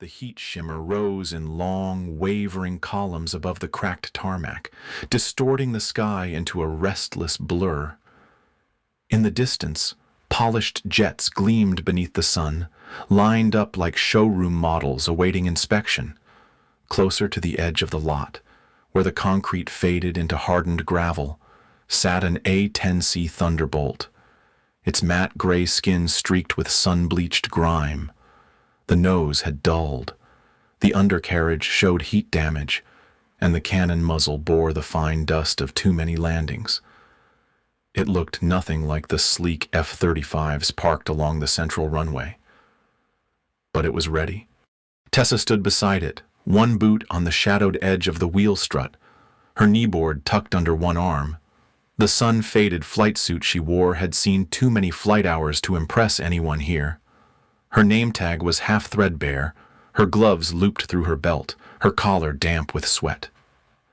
The heat shimmer rose in long, wavering columns above the cracked tarmac, distorting the sky into a restless blur. In the distance, polished jets gleamed beneath the sun, lined up like showroom models awaiting inspection. Closer to the edge of the lot, where the concrete faded into hardened gravel, sat an A-10C Thunderbolt, its matte gray skin streaked with sun-bleached grime. The nose had dulled, the undercarriage showed heat damage, and the cannon muzzle bore the fine dust of too many landings. It looked nothing like the sleek F-35s parked along the central runway. But it was ready. Tessa stood beside it, one boot on the shadowed edge of the wheel strut, her kneeboard tucked under one arm. The sun-faded flight suit she wore had seen too many flight hours to impress anyone here. Her name tag was half threadbare, her gloves looped through her belt, her collar damp with sweat.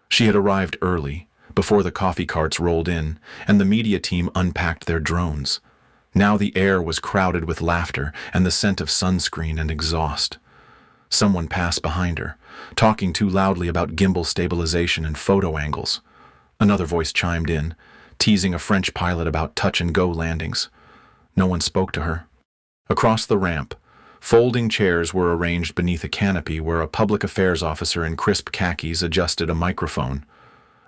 She had arrived early, before the coffee carts rolled in, and the media team unpacked their drones. Now the air was crowded with laughter and the scent of sunscreen and exhaust. Someone passed behind her, talking too loudly about gimbal stabilization and photo angles. Another voice chimed in, teasing a French pilot about touch-and-go landings. No one spoke to her. Across the ramp, folding chairs were arranged beneath a canopy where a public affairs officer in crisp khakis adjusted a microphone.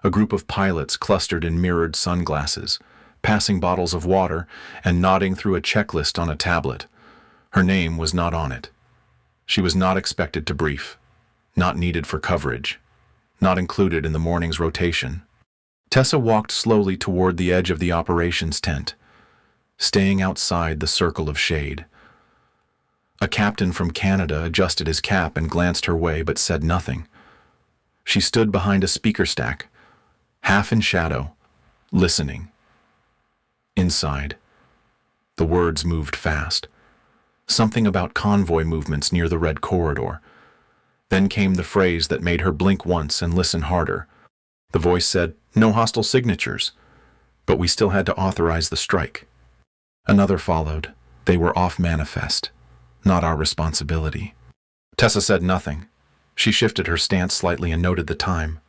A group of pilots clustered in mirrored sunglasses, passing bottles of water and nodding through a checklist on a tablet. Her name was not on it. She was not expected to brief, not needed for coverage, not included in the morning's rotation. Tessa walked slowly toward the edge of the operations tent, staying outside the circle of shade. A captain from Canada adjusted his cap and glanced her way but said nothing. She stood behind a speaker stack, half in shadow, listening. Inside, the words moved fast. Something about convoy movements near the red corridor. Then came the phrase that made her blink once and listen harder. The voice said, "No hostile signatures," but we still had to authorize the strike. Another followed. They were off manifest. Not our responsibility. Tessa said nothing. She shifted her stance slightly and noted the time.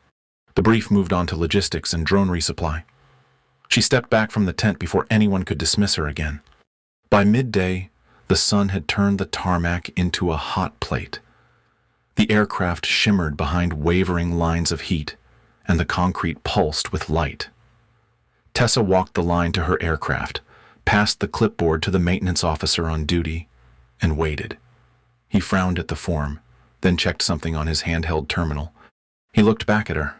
The brief moved on to logistics and drone resupply. She stepped back from the tent before anyone could dismiss her again. By midday, the sun had turned the tarmac into a hot plate. The aircraft shimmered behind wavering lines of heat, and the concrete pulsed with light. Tessa walked the line to her aircraft, passed the clipboard to the maintenance officer on duty, and waited. He frowned at the form, then checked something on his handheld terminal. He looked back at her.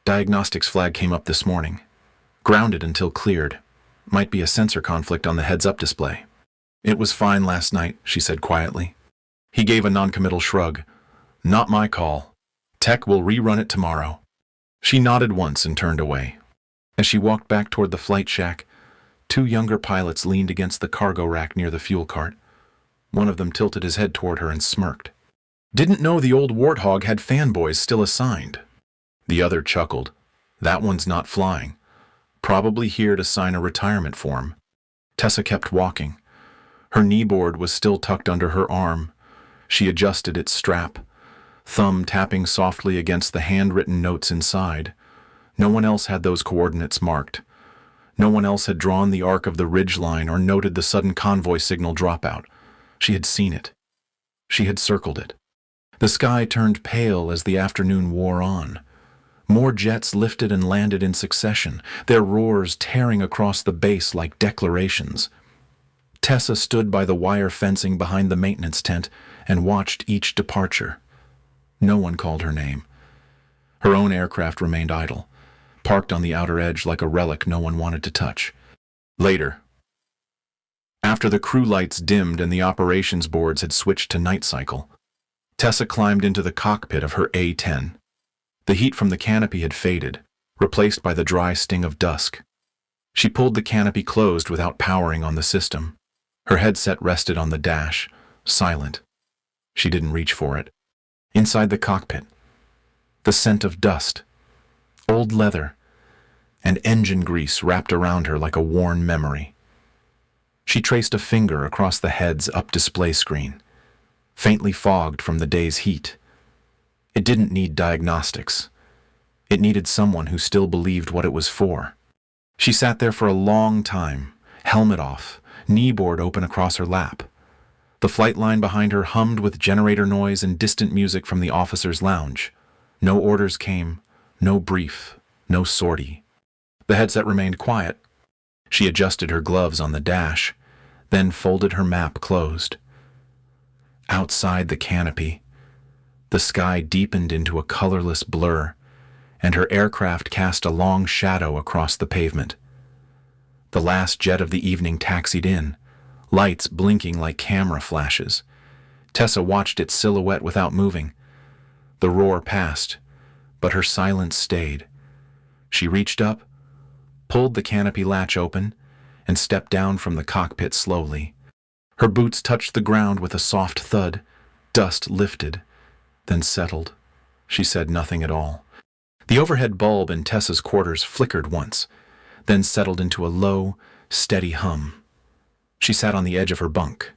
Diagnostics flag came up this morning. Grounded until cleared. Might be a sensor conflict on the heads-up display. "It was fine last night," she said quietly. He gave a noncommittal shrug. "Not my call. Tech will rerun it tomorrow." She nodded once and turned away. As she walked back toward the flight shack, two younger pilots leaned against the cargo rack near the fuel cart. One of them tilted his head toward her and smirked. "Didn't know the old Warthog had fanboys still assigned." The other chuckled. "That one's not flying. Probably here to sign a retirement form." Tessa kept walking. Her kneeboard was still tucked under her arm. She adjusted its strap, thumb tapping softly against the handwritten notes inside. No one else had those coordinates marked. No one else had drawn the arc of the ridgeline or noted the sudden convoy signal dropout. She had seen it. She had circled it. The sky turned pale as the afternoon wore on. More jets lifted and landed in succession, their roars tearing across the base like declarations. Tessa stood by the wire fencing behind the maintenance tent and watched each departure. No one called her name. Her own aircraft remained idle, parked on the outer edge like a relic no one wanted to touch. Later, after the crew lights dimmed and the operations boards had switched to night cycle, Tessa climbed into the cockpit of her A-10. The heat from the canopy had faded, replaced by the dry sting of dusk. She pulled the canopy closed without powering on the system. Her headset rested on the dash, silent. She didn't reach for it. Inside the cockpit, the scent of dust, old leather, and engine grease wrapped around her like a worn memory. She traced a finger across the head's up display screen. faintly fogged from the day's heat. It didn't need diagnostics. It needed someone who still believed what it was for. She sat there for a long time, helmet off, kneeboard open across her lap. The flight line behind her hummed with generator noise and distant music from the officer's lounge. No orders came, no brief, no sortie. The headset remained quiet. She adjusted her gloves on the dash, then folded her map closed. Outside the canopy, the sky deepened into a colorless blur, and her aircraft cast a long shadow across the pavement. The last jet of the evening taxied in, lights blinking like camera flashes. Tessa watched its silhouette without moving. The roar passed, but her silence stayed. She reached up, pulled the canopy latch open, and stepped down from the cockpit slowly. Her boots touched the ground with a soft thud. Dust lifted, then settled. She said nothing at all. The overhead bulb in Tessa's quarters flickered once, then settled into a low, steady hum. She sat on the edge of her bunk,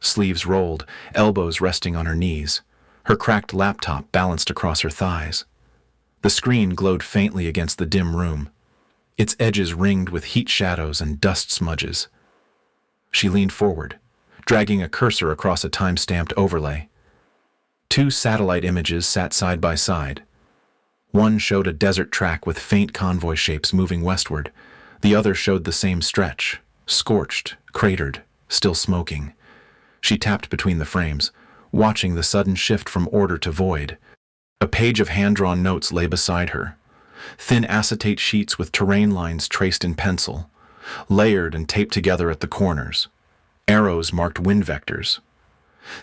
sleeves rolled, elbows resting on her knees, her cracked laptop balanced across her thighs. The screen glowed faintly against the dim room, its edges ringed with heat shadows and dust smudges. She leaned forward, dragging a cursor across a time-stamped overlay. 2 satellite images sat side by side. One showed a desert track with faint convoy shapes moving westward. The other showed the same stretch, scorched, cratered, still smoking. She tapped between the frames, watching the sudden shift from order to void. A page of hand-drawn notes lay beside her. Thin acetate sheets with terrain lines traced in pencil, layered and taped together at the corners. Arrows marked wind vectors.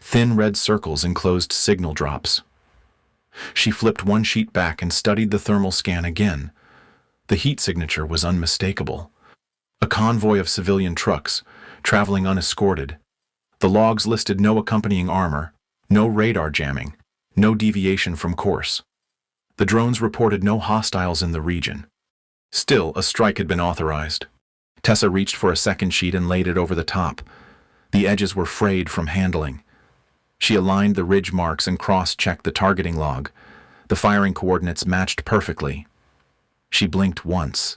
Thin red circles enclosed signal drops. She flipped one sheet back and studied the thermal scan again. The heat signature was unmistakable. A convoy of civilian trucks, traveling unescorted. The logs listed no accompanying armor, no radar jamming, no deviation from course. The drones reported no hostiles in the region. Still, a strike had been authorized. Tessa reached for a second sheet and laid it over the top. The edges were frayed from handling. She aligned the ridge marks and cross-checked the targeting log. The firing coordinates matched perfectly. She blinked once.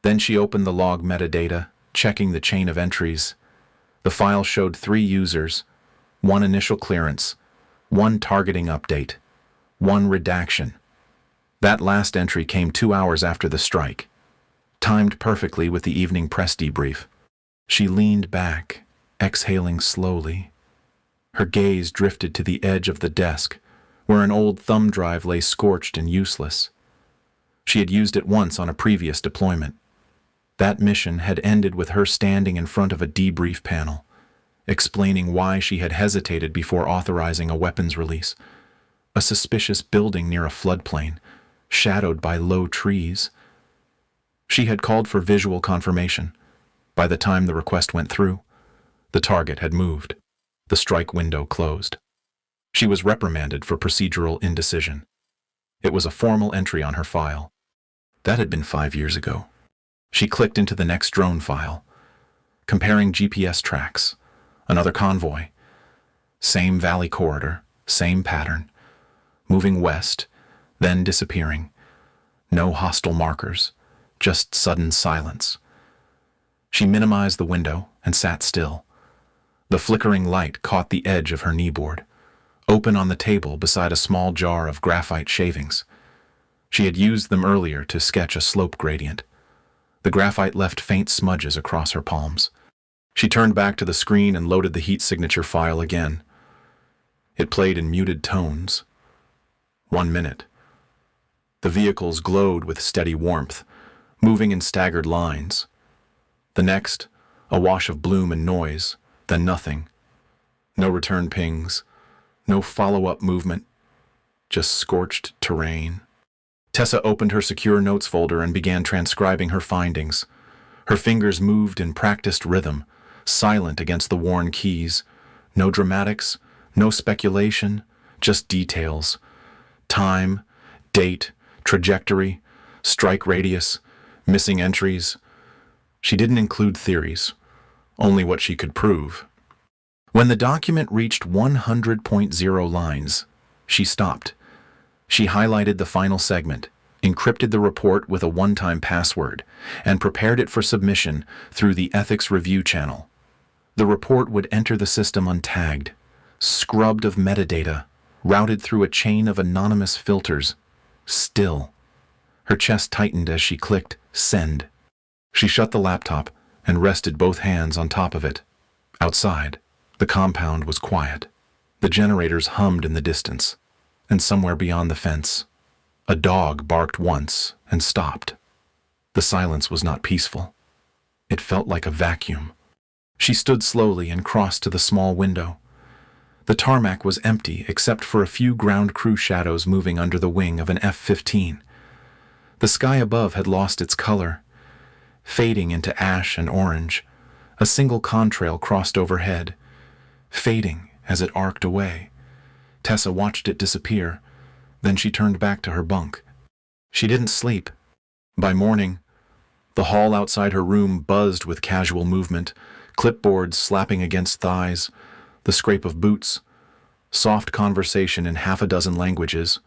Then she opened the log metadata, checking the chain of entries. The file showed 3 users, 1 initial clearance, 1 targeting update, 1 redaction. That last entry came 2 hours after the strike, timed perfectly with the evening press debrief. She leaned back, exhaling slowly. Her gaze drifted to the edge of the desk, where an old thumb drive lay scorched and useless. She had used it once on a previous deployment. That mission had ended with her standing in front of a debrief panel, explaining why she had hesitated before authorizing a weapons release. A suspicious building near a floodplain, shadowed by low trees. She had called for visual confirmation. By the time the request went through, the target had moved. The strike window closed. She was reprimanded for procedural indecision. It was a formal entry on her file. That had been 5 years ago. She clicked into the next drone file, comparing GPS tracks. Another convoy. Same valley corridor, same pattern. Moving west, then disappearing. No hostile markers, just sudden silence. She minimized the window and sat still. The flickering light caught the edge of her kneeboard, open on the table beside a small jar of graphite shavings. She had used them earlier to sketch a slope gradient. The graphite left faint smudges across her palms. She turned back to the screen and loaded the heat signature file again. It played in muted tones. 1 minute. The vehicles glowed with steady warmth, moving in staggered lines. The next, a wash of bloom and noise, then nothing. No return pings, no follow-up movement, just scorched terrain. Tessa opened her secure notes folder and began transcribing her findings. Her fingers moved in practiced rhythm, silent against the worn keys. No dramatics, no speculation, just details. Time, date, trajectory, strike radius, missing entries. She didn't include theories, only what she could prove. When the document reached 100.0 lines, she stopped. She highlighted the final segment, encrypted the report with a one-time password, and prepared it for submission through the ethics review channel. The report would enter the system untagged, scrubbed of metadata, routed through a chain of anonymous filters. Still. Her chest tightened as she clicked send. She shut the laptop and rested both hands on top of it. Outside, the compound was quiet. The generators hummed in the distance, and somewhere beyond the fence, a dog barked once and stopped. The silence was not peaceful. It felt like a vacuum. She stood slowly and crossed to the small window. The tarmac was empty except for a few ground crew shadows moving under the wing of an F-15. The sky above had lost its color, fading into ash and orange. A single contrail crossed overhead, fading as it arced away. Tessa watched it disappear. Then she turned back to her bunk. She didn't sleep. By morning, the hall outside her room buzzed with casual movement, clipboards slapping against thighs, the scrape of boots, soft conversation in half a dozen languages.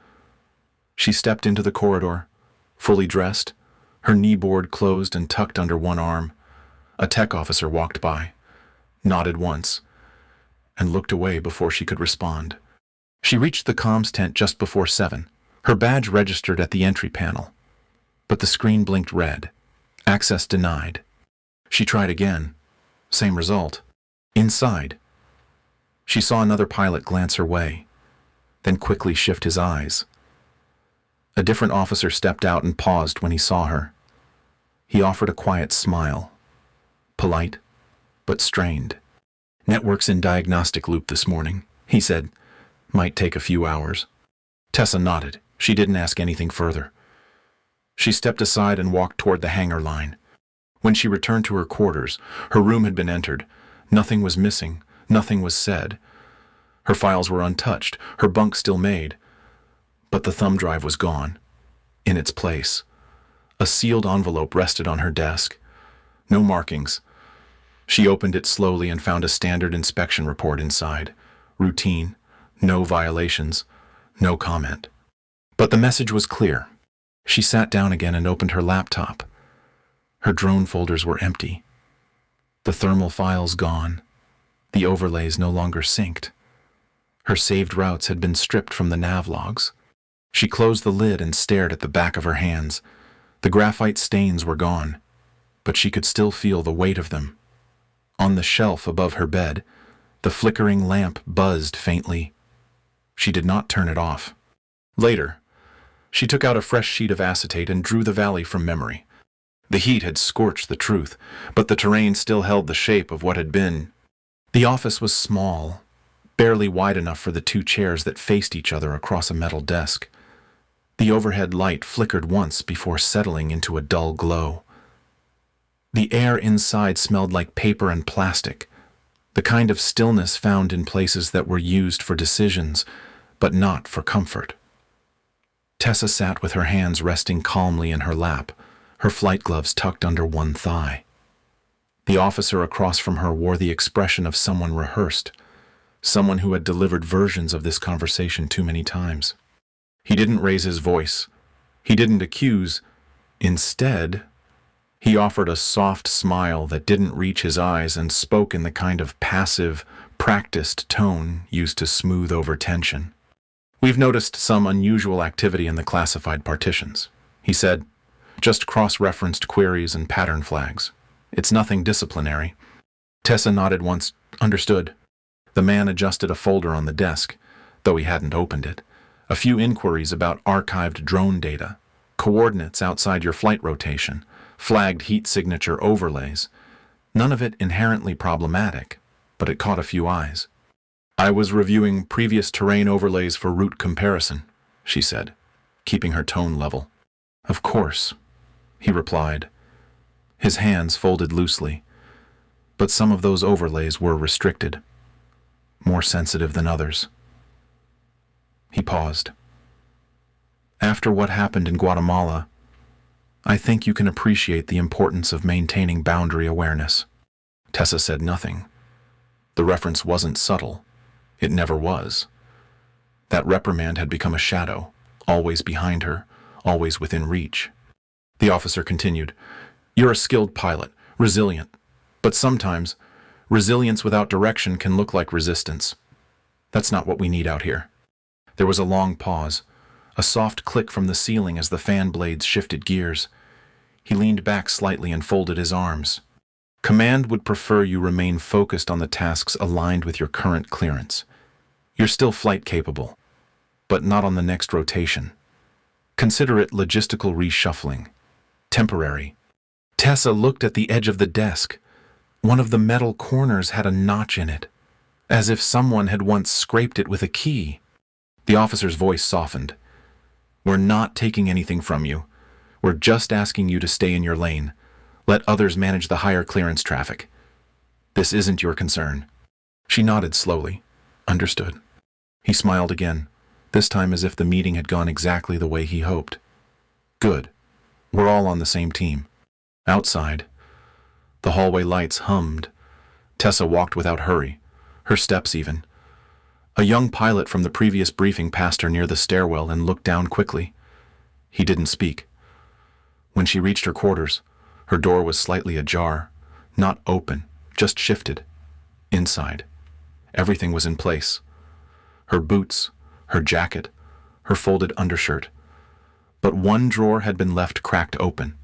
She stepped into the corridor, fully dressed, her kneeboard closed and tucked under one arm. A tech officer walked by, nodded once, and looked away before she could respond. She reached the comms tent just before 7. Her badge registered at the entry panel, but the screen blinked red. Access denied. She tried again. Same result. Inside. She saw another pilot glance her way, then quickly shift his eyes. A different officer stepped out and paused when he saw her. He offered a quiet smile. Polite, but strained. "Network's in diagnostic loop this morning," he said. "Might take a few hours." Tessa nodded. She didn't ask anything further. She stepped aside and walked toward the hangar line. When she returned to her quarters, her room had been entered. Nothing was missing. Nothing was said. Her files were untouched, her bunk still made. But the thumb drive was gone. In its place, a sealed envelope rested on her desk. No markings. She opened it slowly and found a standard inspection report inside. Routine, no violations, no comment. But the message was clear. She sat down again and opened her laptop. Her drone folders were empty. The thermal files gone. The overlays no longer synced. Her saved routes had been stripped from the nav logs. She closed the lid and stared at the back of her hands. The graphite stains were gone, but she could still feel the weight of them. On the shelf above her bed, the flickering lamp buzzed faintly. She did not turn it off. Later, she took out a fresh sheet of acetate and drew the valley from memory. The heat had scorched the truth, but the terrain still held the shape of what had been. The office was small, barely wide enough for the two chairs that faced each other across a metal desk. The overhead light flickered once before settling into a dull glow. The air inside smelled like paper and plastic, the kind of stillness found in places that were used for decisions, but not for comfort. Tessa sat with her hands resting calmly in her lap, her flight gloves tucked under one thigh. The officer across from her wore the expression of someone rehearsed, someone who had delivered versions of this conversation too many times. He didn't raise his voice. He didn't accuse. Instead, he offered a soft smile that didn't reach his eyes and spoke in the kind of passive, practiced tone used to smooth over tension. "We've noticed some unusual activity in the classified partitions," he said. "Just cross-referenced queries and pattern flags. It's nothing disciplinary." Tessa nodded once. "Understood." The man adjusted a folder on the desk, though he hadn't opened it. A few inquiries about archived drone data, coordinates outside your flight rotation, flagged heat signature overlays. None of it inherently problematic, but it caught a few eyes. "I was reviewing previous terrain overlays for route comparison," she said, keeping her tone level. "Of course," he replied, his hands folded loosely. But some of those overlays were restricted, more sensitive than others. He paused. "After what happened in Guatemala, I think you can appreciate the importance of maintaining boundary awareness." Tessa said nothing. The reference wasn't subtle. It never was. That reprimand had become a shadow, always behind her, always within reach. The officer continued, "You're a skilled pilot, resilient. But sometimes, resilience without direction can look like resistance. That's not what we need out here." There was a long pause, a soft click from the ceiling as the fan blades shifted gears. He leaned back slightly and folded his arms. "Command would prefer you remain focused on the tasks aligned with your current clearance. You're still flight capable, but not on the next rotation. Consider it logistical reshuffling. Temporary." Tessa looked at the edge of the desk. One of the metal corners had a notch in it, as if someone had once scraped it with a key. The officer's voice softened. "We're not taking anything from you. We're just asking you to stay in your lane. Let others manage the higher clearance traffic. This isn't your concern." She nodded slowly. "Understood." He smiled again, this time as if the meeting had gone exactly the way he hoped. "Good. We're all on the same team." Outside, the hallway lights hummed. Tessa walked without hurry, her steps even. A young pilot from the previous briefing passed her near the stairwell and looked down quickly. He didn't speak. When she reached her quarters, her door was slightly ajar, not open, just shifted. Inside, everything was in place. Her boots, her jacket, her folded undershirt. But one drawer had been left cracked open,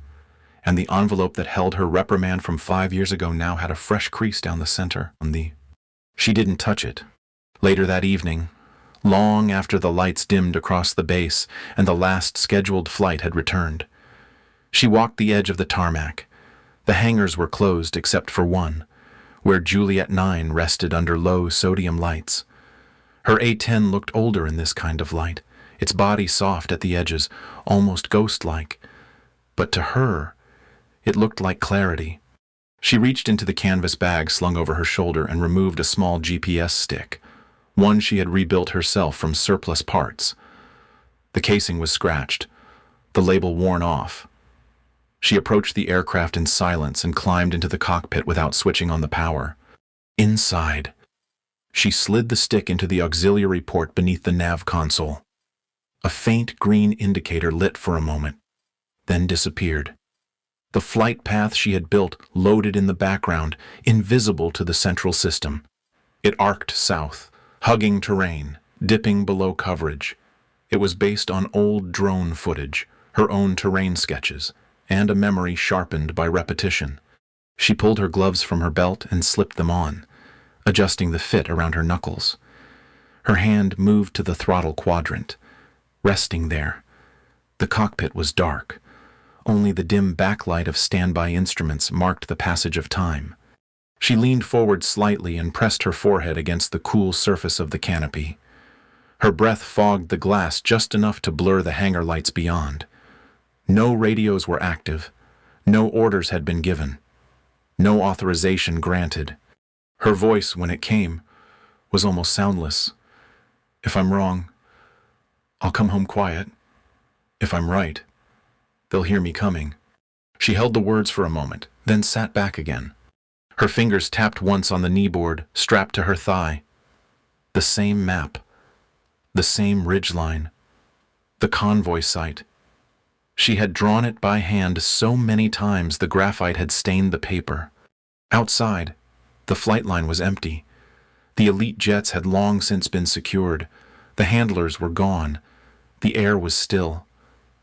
and the envelope that held her reprimand from 5 years ago now had a fresh crease down the center. She didn't touch it. Later that evening, long after the lights dimmed across the base and the last scheduled flight had returned, she walked the edge of the tarmac. The hangars were closed except for one, where Juliet 9 rested under low sodium lights. Her A-10 looked older in this kind of light, its body soft at the edges, almost ghost-like. But to her, it looked like clarity. She reached into the canvas bag slung over her shoulder and removed a small GPS stick, one she had rebuilt herself from surplus parts. The casing was scratched, the label worn off. She approached the aircraft in silence and climbed into the cockpit without switching on the power. Inside, she slid the stick into the auxiliary port beneath the nav console. A faint green indicator lit for a moment, then disappeared. The flight path she had built loaded in the background, invisible to the central system. It arced south, hugging terrain, dipping below coverage. It was based on old drone footage, her own terrain sketches, and a memory sharpened by repetition. She pulled her gloves from her belt and slipped them on, adjusting the fit around her knuckles. Her hand moved to the throttle quadrant, resting there. The cockpit was dark. Only the dim backlight of standby instruments marked the passage of time. She leaned forward slightly and pressed her forehead against the cool surface of the canopy. Her breath fogged the glass just enough to blur the hangar lights beyond. No radios were active. No orders had been given. No authorization granted. Her voice, when it came, was almost soundless. "If I'm wrong, I'll come home quiet. If I'm right, they'll hear me coming." She held the words for a moment, then sat back again. Her fingers tapped once on the kneeboard, strapped to her thigh. The same map. The same ridgeline. The convoy site. She had drawn it by hand so many times the graphite had stained the paper. Outside, the flight line was empty. The elite jets had long since been secured. The handlers were gone. The air was still.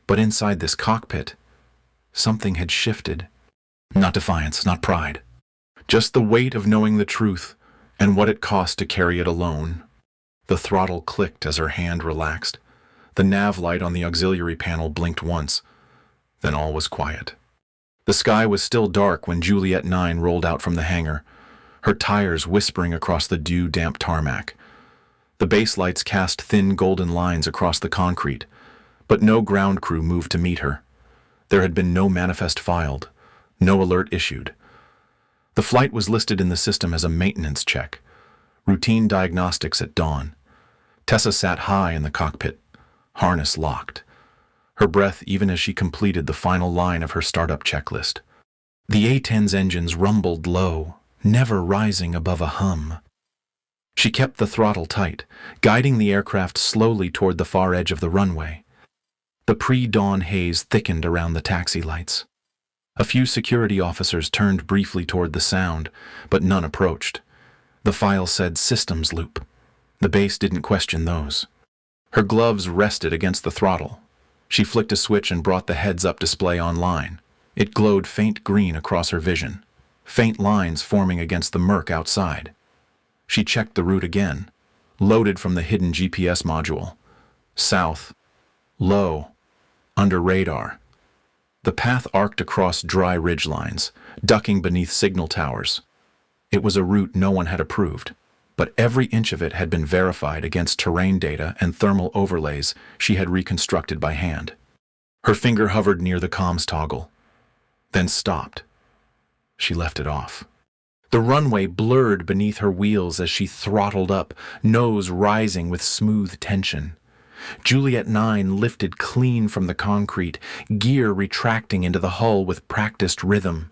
But inside this cockpit, something had shifted. Not defiance, not pride. Just the weight of knowing the truth and what it cost to carry it alone. The throttle clicked as her hand relaxed. The nav light on the auxiliary panel blinked once. Then all was quiet. The sky was still dark when Juliet 9 rolled out from the hangar, her tires whispering across the dew-damp tarmac. The base lights cast thin golden lines across the concrete, but no ground crew moved to meet her. There had been no manifest filed, no alert issued. The flight was listed in the system as a maintenance check, routine diagnostics at dawn. Tessa sat high in the cockpit, harness locked, her breath even as she completed the final line of her startup checklist. The A-10's engines rumbled low, never rising above a hum. She kept the throttle tight, guiding the aircraft slowly toward the far edge of the runway. The pre-dawn haze thickened around the taxi lights. A few security officers turned briefly toward the sound, but none approached. The file said systems loop. The base didn't question those. Her gloves rested against the throttle. She flicked a switch and brought the heads-up display online. It glowed faint green across her vision, faint lines forming against the murk outside. She checked the route again, loaded from the hidden GPS module. South, low, under radar. The path arced across dry ridgelines, ducking beneath signal towers. It was a route no one had approved, but every inch of it had been verified against terrain data and thermal overlays she had reconstructed by hand. Her finger hovered near the comms toggle, then stopped. She left it off. The runway blurred beneath her wheels as she throttled up, nose rising with smooth tension. Juliet 9 lifted clean from the concrete, gear retracting into the hull with practiced rhythm.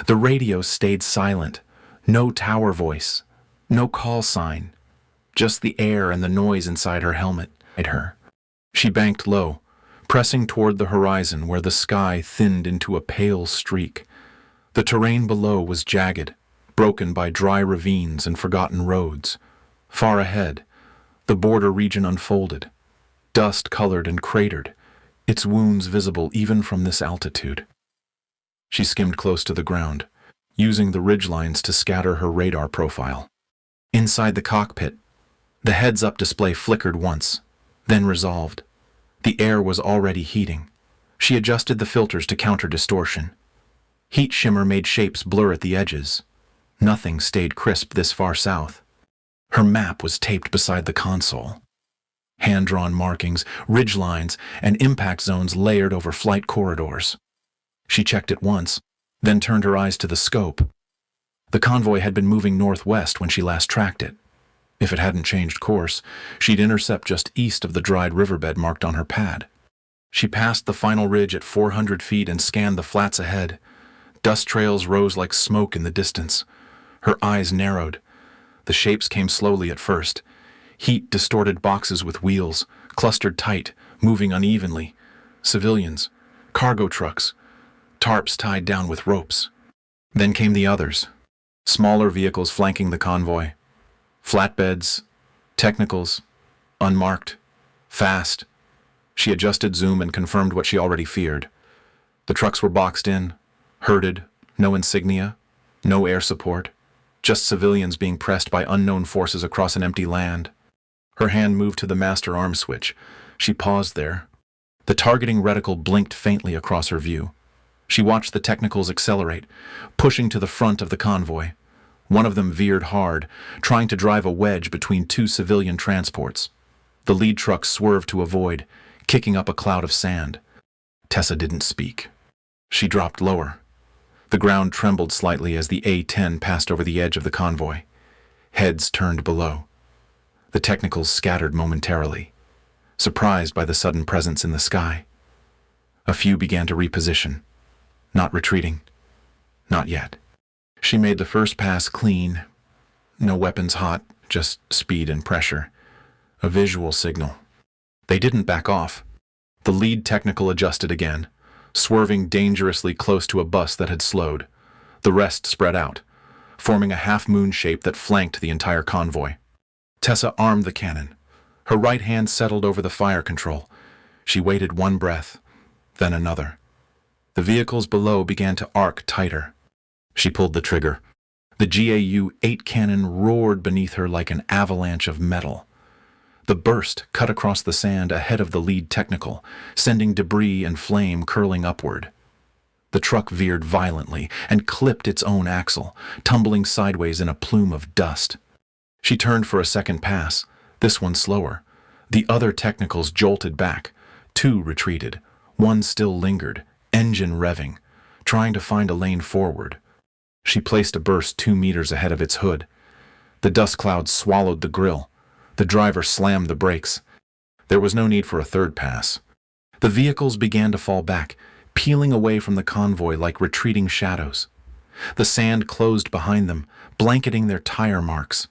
The radio stayed silent. No tower voice, no call sign, just the air and the noise inside her helmet. She banked low, pressing toward the horizon where the sky thinned into a pale streak. The terrain below was jagged, broken by dry ravines and forgotten roads. Far ahead, the border region unfolded, dust-colored and cratered, its wounds visible even from this altitude. She skimmed close to the ground, using the ridgelines to scatter her radar profile. Inside the cockpit, the heads-up display flickered once, then resolved. The air was already heating. She adjusted the filters to counter distortion. Heat shimmer made shapes blur at the edges. Nothing stayed crisp this far south. Her map was taped beside the console. Hand-drawn markings, ridgelines, and impact zones layered over flight corridors. She checked it once, then turned her eyes to the scope. The convoy had been moving northwest when she last tracked it. If it hadn't changed course, she'd intercept just east of the dried riverbed marked on her pad. She passed the final ridge at 400 feet and scanned the flats ahead. Dust trails rose like smoke in the distance. Her eyes narrowed. The shapes came slowly at first. Heat-distorted boxes with wheels, clustered tight, moving unevenly. Civilians, cargo trucks, tarps tied down with ropes. Then came the others. Smaller vehicles flanking the convoy. Flatbeds, technicals, unmarked, fast. She adjusted zoom and confirmed what she already feared. The trucks were boxed in, herded, no insignia, no air support, just civilians being pressed by unknown forces across an empty land. Her hand moved to the master arm switch. She paused there. The targeting reticle blinked faintly across her view. She watched the technicals accelerate, pushing to the front of the convoy. One of them veered hard, trying to drive a wedge between two civilian transports. The lead truck swerved to avoid, kicking up a cloud of sand. Tessa didn't speak. She dropped lower. The ground trembled slightly as the A-10 passed over the edge of the convoy. Heads turned below. The technicals scattered momentarily, surprised by the sudden presence in the sky. A few began to reposition, not retreating. Not yet. She made the first pass clean. No weapons hot, just speed and pressure. A visual signal. They didn't back off. The lead technical adjusted again, swerving dangerously close to a bus that had slowed. The rest spread out, forming a half-moon shape that flanked the entire convoy. Tessa armed the cannon. Her right hand settled over the fire control. She waited one breath, then another. The vehicles below began to arc tighter. She pulled the trigger. The GAU-8 cannon roared beneath her like an avalanche of metal. The burst cut across the sand ahead of the lead technical, sending debris and flame curling upward. The truck veered violently and clipped its own axle, tumbling sideways in a plume of dust. She turned for a second pass, this one slower. The other technicals jolted back. Two retreated. One still lingered, engine revving, trying to find a lane forward. She placed a burst 2 meters ahead of its hood. The dust cloud swallowed the grill. The driver slammed the brakes. There was no need for a third pass. The vehicles began to fall back, peeling away from the convoy like retreating shadows. The sand closed behind them, blanketing their tire marks.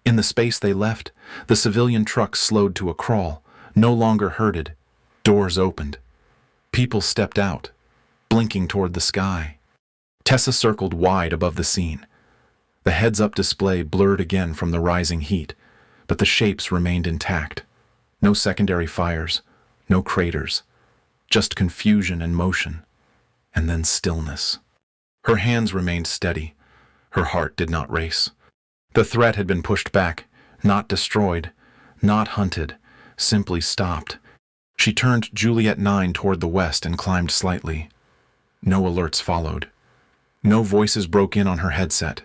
In the space they left, the civilian truck slowed to a crawl, no longer herded. Doors opened. People stepped out, blinking toward the sky. Tessa circled wide above the scene. The heads-up display blurred again from the rising heat, but the shapes remained intact. No secondary fires, no craters, just confusion and motion, and then stillness. Her hands remained steady. Her heart did not race. The threat had been pushed back, not destroyed, not hunted, simply stopped. She turned Juliet 9 toward the west and climbed slightly. No alerts followed. No voices broke in on her headset.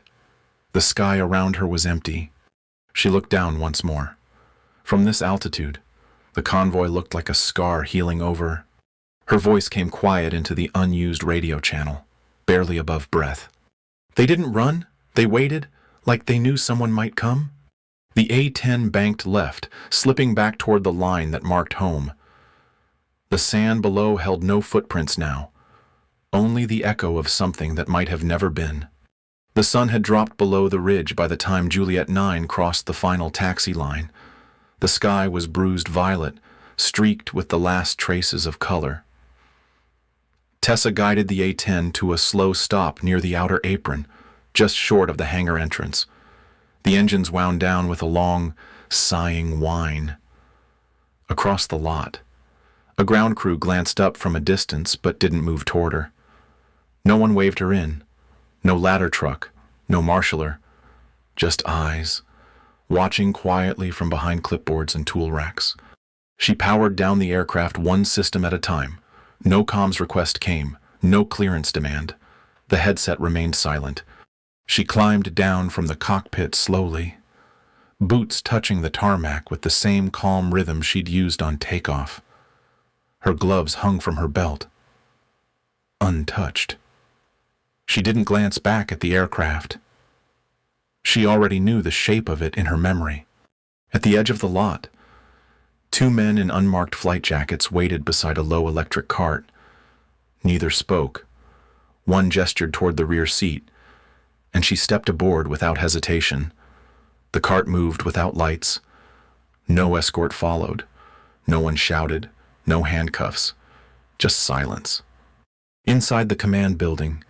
The sky around her was empty. She looked down once more. From this altitude, the convoy looked like a scar healing over. Her voice came quiet into the unused radio channel, barely above breath. They didn't run, they waited, like they knew someone might come. The A-10 banked left, slipping back toward the line that marked home. The sand below held no footprints now, only the echo of something that might have never been. The sun had dropped below the ridge by the time Juliet 9 crossed the final taxi line. The sky was bruised violet, streaked with the last traces of color. Tessa guided the A-10 to a slow stop near the outer apron, just short of the hangar entrance. The engines wound down with a long, sighing whine. Across the lot, a ground crew glanced up from a distance but didn't move toward her. No one waved her in. No ladder truck, no marshaller, just eyes, watching quietly from behind clipboards and tool racks. She powered down the aircraft one system at a time. No comms request came, no clearance demand. The headset remained silent. She climbed down from the cockpit slowly, boots touching the tarmac with the same calm rhythm she'd used on takeoff. Her gloves hung from her belt, untouched. She didn't glance back at the aircraft. She already knew the shape of it in her memory. At the edge of the lot, two men in unmarked flight jackets waited beside a low electric cart. Neither spoke. One gestured toward the rear seat, and she stepped aboard without hesitation. The cart moved without lights. No escort followed. No one shouted. No handcuffs. Just silence. Inside the command building,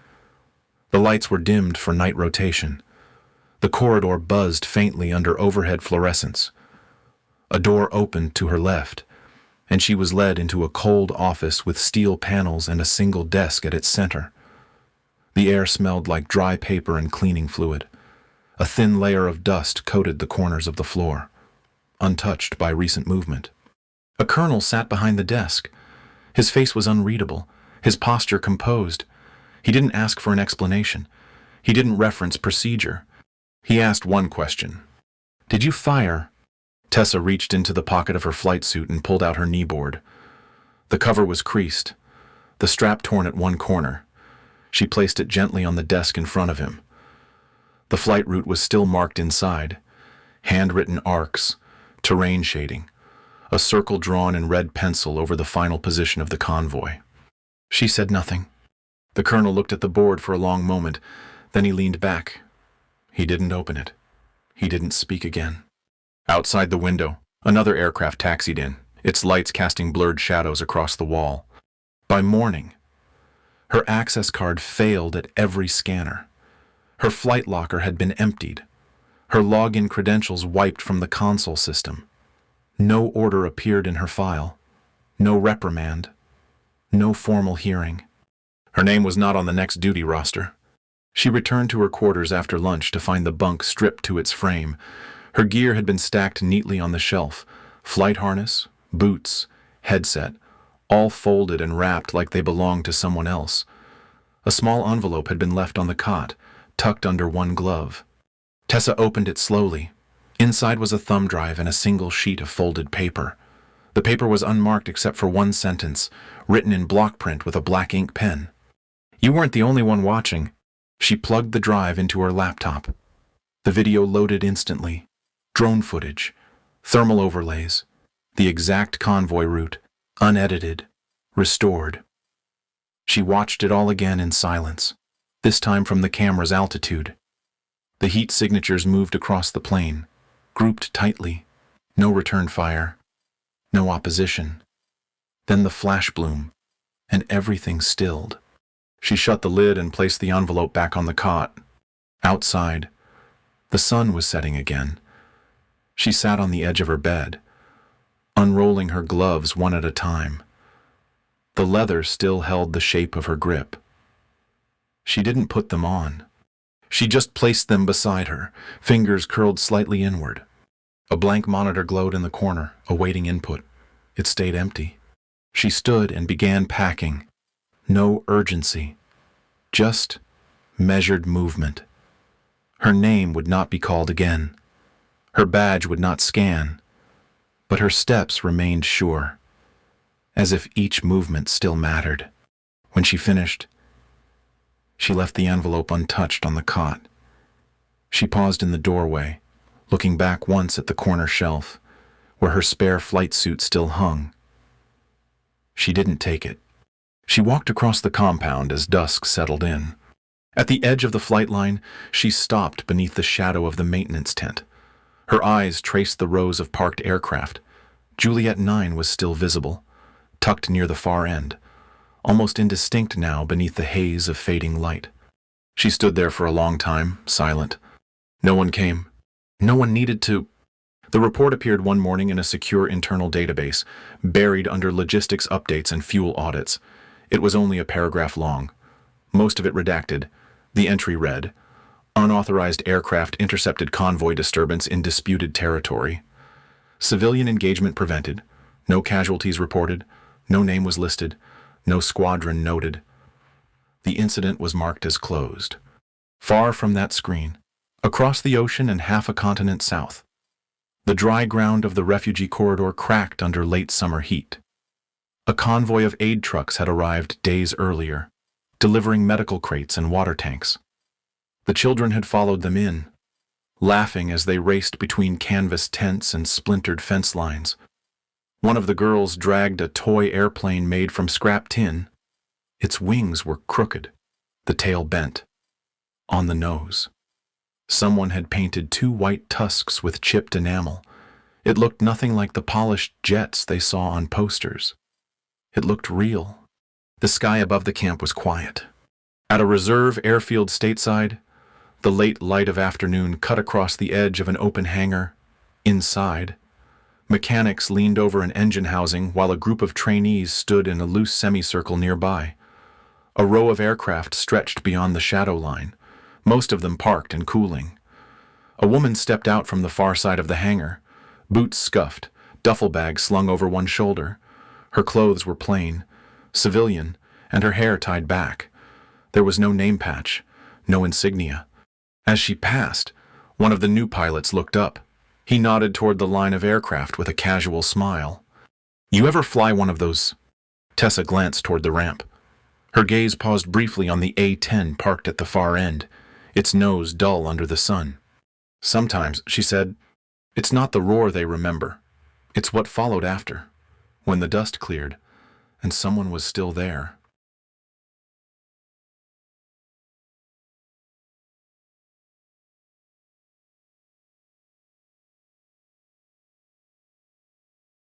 the lights were dimmed for night rotation. The corridor buzzed faintly under overhead fluorescence. A door opened to her left, and she was led into a cold office with steel panels and a single desk at its center. The air smelled like dry paper and cleaning fluid. A thin layer of dust coated the corners of the floor, untouched by recent movement. A colonel sat behind the desk. His face was unreadable, his posture composed. He didn't ask for an explanation. He didn't reference procedure. He asked one question. "Did you fire?" Tessa reached into the pocket of her flight suit and pulled out her kneeboard. The cover was creased, the strap torn at one corner. She placed it gently on the desk in front of him. The flight route was still marked inside, handwritten arcs, terrain shading, a circle drawn in red pencil over the final position of the convoy. She said nothing. The colonel looked at the board for a long moment, then he leaned back. He didn't open it. He didn't speak again. Outside the window, another aircraft taxied in, its lights casting blurred shadows across the wall. By morning, her access card failed at every scanner. Her flight locker had been emptied, her login credentials wiped from the console system. No order appeared in her file, no reprimand, no formal hearing. Her name was not on the next duty roster. She returned to her quarters after lunch to find the bunk stripped to its frame. Her gear had been stacked neatly on the shelf, flight harness, boots, headset, all folded and wrapped like they belonged to someone else. A small envelope had been left on the cot, tucked under one glove. Tessa opened it slowly. Inside was a thumb drive and a single sheet of folded paper. The paper was unmarked except for one sentence, written in block print with a black ink pen. "You weren't the only one watching." She plugged the drive into her laptop. The video loaded instantly. Drone footage, thermal overlays, the exact convoy route, unedited, restored. She watched it all again in silence, this time from the camera's altitude. The heat signatures moved across the plane, grouped tightly. No return fire, no opposition. Then the flash bloom, and everything stilled. She shut the lid and placed the envelope back on the cot. Outside, the sun was setting again. She sat on the edge of her bed, unrolling her gloves one at a time. The leather still held the shape of her grip. She didn't put them on. She just placed them beside her, fingers curled slightly inward. A blank monitor glowed in the corner, awaiting input. It stayed empty. She stood and began packing. No urgency, just measured movement. Her name would not be called again. Her badge would not scan, but her steps remained sure, as if each movement still mattered. When she finished, she left the envelope untouched on the cot. She paused in the doorway, looking back once at the corner shelf, where her spare flight suit still hung. She didn't take it. She walked across the compound as dusk settled in. At the edge of the flight line, she stopped beneath the shadow of the maintenance tent. Her eyes traced the rows of parked aircraft. Juliet 9 was still visible, tucked near the far end, almost indistinct now beneath the haze of fading light. She stood there for a long time, silent. No one came. No one needed to. The report appeared one morning in a secure internal database, buried under logistics updates and fuel audits. It was only a paragraph long, most of it redacted. The entry read, "Unauthorized aircraft intercepted convoy disturbance in disputed territory. Civilian engagement prevented. No casualties reported. No name was listed. No squadron noted." The incident was marked as closed. Far from that screen, across the ocean and half a continent south, the dry ground of the refugee corridor cracked under late summer heat. A convoy of aid trucks had arrived days earlier, delivering medical crates and water tanks. The children had followed them in, laughing as they raced between canvas tents and splintered fence lines. One of the girls dragged a toy airplane made from scrap tin. Its wings were crooked, the tail bent. On the nose, someone had painted two white tusks with chipped enamel. It looked nothing like the polished jets they saw on posters. It looked real. The sky above the camp was quiet. At a reserve airfield stateside, the late light of afternoon cut across the edge of an open hangar. Inside, mechanics leaned over an engine housing while a group of trainees stood in a loose semicircle nearby. A row of aircraft stretched beyond the shadow line, most of them parked and cooling. A woman stepped out from the far side of the hangar, boots scuffed, duffel bag slung over one shoulder. Her clothes were plain, civilian, and her hair tied back. There was no name patch, no insignia. As she passed, one of the new pilots looked up. He nodded toward the line of aircraft with a casual smile. "You ever fly one of those?" Tessa glanced toward the ramp. Her gaze paused briefly on the A-10 parked at the far end, its nose dull under the sun. "Sometimes," she said. "It's not the roar they remember. It's what followed after, when the dust cleared, and someone was still there."